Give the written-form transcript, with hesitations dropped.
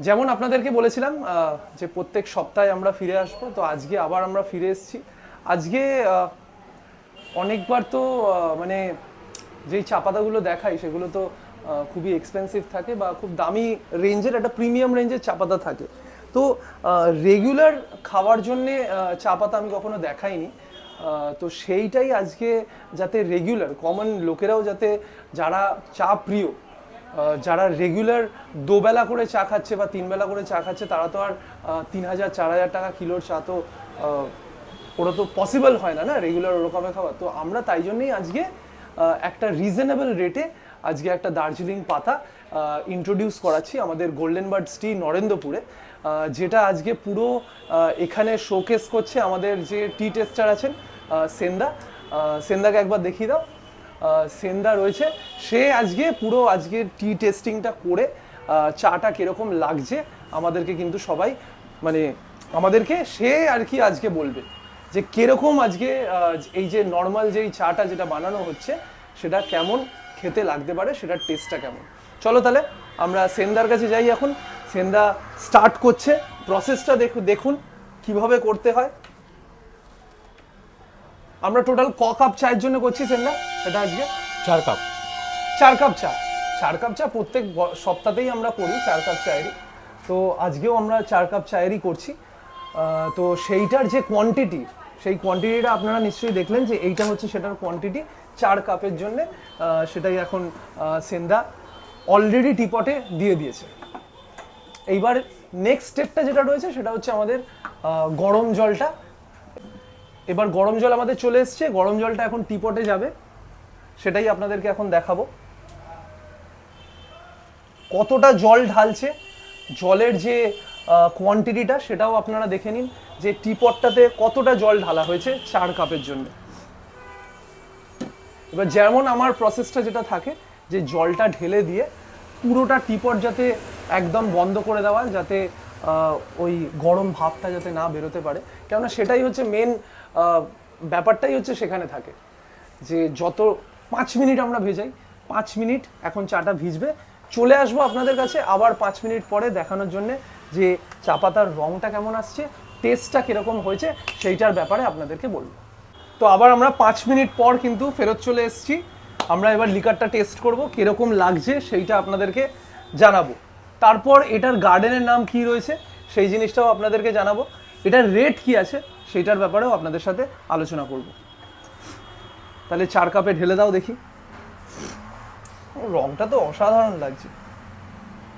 যেমন আপনাদেরকে বলেছিলাম যে প্রত্যেক সপ্তাহে আমরা ফিরে আসবো, তো আজকে আবার আমরা ফিরে এসেছি। আজকে অনেকবার তো মানে যেই চা পাতাগুলো দেখাই সেগুলো তো খুবই এক্সপেন্সিভ থাকে বা খুব দামি রেঞ্জের, একটা প্রিমিয়াম রেঞ্জের চা পাতা থাকে। তো রেগুলার খাওয়ার জন্যে চা পাতা আমি কখনো দেখাইনি। তো সেইটাই আজকে, যাতে রেগুলার কমন লোকেরাও, যাতে যারা চা প্রিয়, যারা রেগুলার দুবেলা করে চা খাচ্ছে বা তিনবেলা করে চা খাচ্ছে, তারা তো আর 3,000-4,000 টাকা কিলোর চা তো ওরা তো পসিবল হয় না না রেগুলার ওরকমে খাওয়া। তো আমরা তাই জন্যই আজকে একটা রিজনেবল রেটে আজকে একটা দার্জিলিং পাতা ইন্ট্রোডিউস করাচ্ছি আমাদের গোল্ডেন বার্ডস টি নরেন্দ্রপুরে, যেটা আজকে পুরো এখানে শোকেস করছে আমাদের যে টি টেস্টার আছেন সেন্দা। সেন্দাকে একবার দেখিয়ে দাও। সেন্দা রয়েছে, সে আজকে পুরো আজকের টি টেস্টিংটা করে চাটা কিরকম লাগছে আমাদেরকে কিন্তু সবাই, মানে আমাদেরকে সে আর কি আজকে বলবে যে কিরকম আজকে এই যে নর্মাল যেই চাটা যেটা বানানো হচ্ছে সেটা কেমন খেতে লাগতে পারে, সেটার টেস্টটা কেমন। চলো তাহলে আমরা সেন্দার কাছে যাই এখন। সেন্দা স্টার্ট করছে, প্রসেসটা দেখুন কিভাবে করতে হয়। আমরা টোটাল কাপ চায়ের জন্য করছি সেন্দা এটা আজকে? 4 কাপ। 4 কাপ চা। 4 কাপ চা প্রত্যেক সপ্তাহতেই আমরা করি 4 কাপ চায়েরই। তো আজকেও আমরা 4 কাপ চায়েরই করছি। তো সেইটার যে কোয়ান্টিটি, সেই কোয়ান্টিটিটা আপনারা নিশ্চয়ই দেখলেন যে এইটা হচ্ছে সেটার কোয়ান্টিটি 4 কাপের জন্যে। সেটাই এখন সেন্দা অলরেডি টিপটে দিয়ে দিয়েছে। এইবার নেক্সট স্টেপটা যেটা রয়েছে সেটা হচ্ছে আমাদের গরম জলটা। এবার গরম জল আমাদের চলে এসছে, গরম জলটা এখন টিপটে যাবে, সেটাই আপনাদেরকে এখন দেখাবো। কতটা জল ঢালছে, জলের যে কোয়ান্টিটিটা সেটাও আপনারা দেখে নিন, যে টিপটটাতে কতটা জল ঢালা হয়েছে 4 কাপের জন্য। এবার যেমন আমার প্রসেসটা যেটা থাকে যে জলটা ঢেলে দিয়ে পুরোটা টিপট যাতে একদম বন্ধ করে দেওয়া, যাতে ওই গরম ভাবটা যাতে না বেরোতে পারে, কেননা সেটাই হচ্ছে মেন ব্যাপারটাই হচ্ছে সেখানে থাকে, যে যত 5 মিনিট আমরা ভেজাই, 5 মিনিট এখন চাটা ভিজবে। চলে আসবো আপনাদের কাছে আবার 5 মিনিট পরে দেখানোর জন্য যে চা পাতার রঙটা কেমন আসছে, টেস্টটা কীরকম হয়েছে সেইটার ব্যাপারে আপনাদেরকে বলবো। তো আবার আমরা 5 মিনিট পর কিন্তু ফেরত চলে এসেছি। আমরা এবার লিকারটা টেস্ট করব, কীরকম লাগছে সেইটা আপনাদেরকে জানাবো। তারপর এটার গার্ডেনের নাম কি রয়েছে সেই জিনিসটাও আপনাদেরকে জানাবো। এটার রেট কি আছে সেইটার ব্যাপারেও আপনাদের সাথে আলোচনা করব। তাহলে 4 কাপে ঢেলে দাও দেখি। রংটা তো অসাধারণ লাগছে।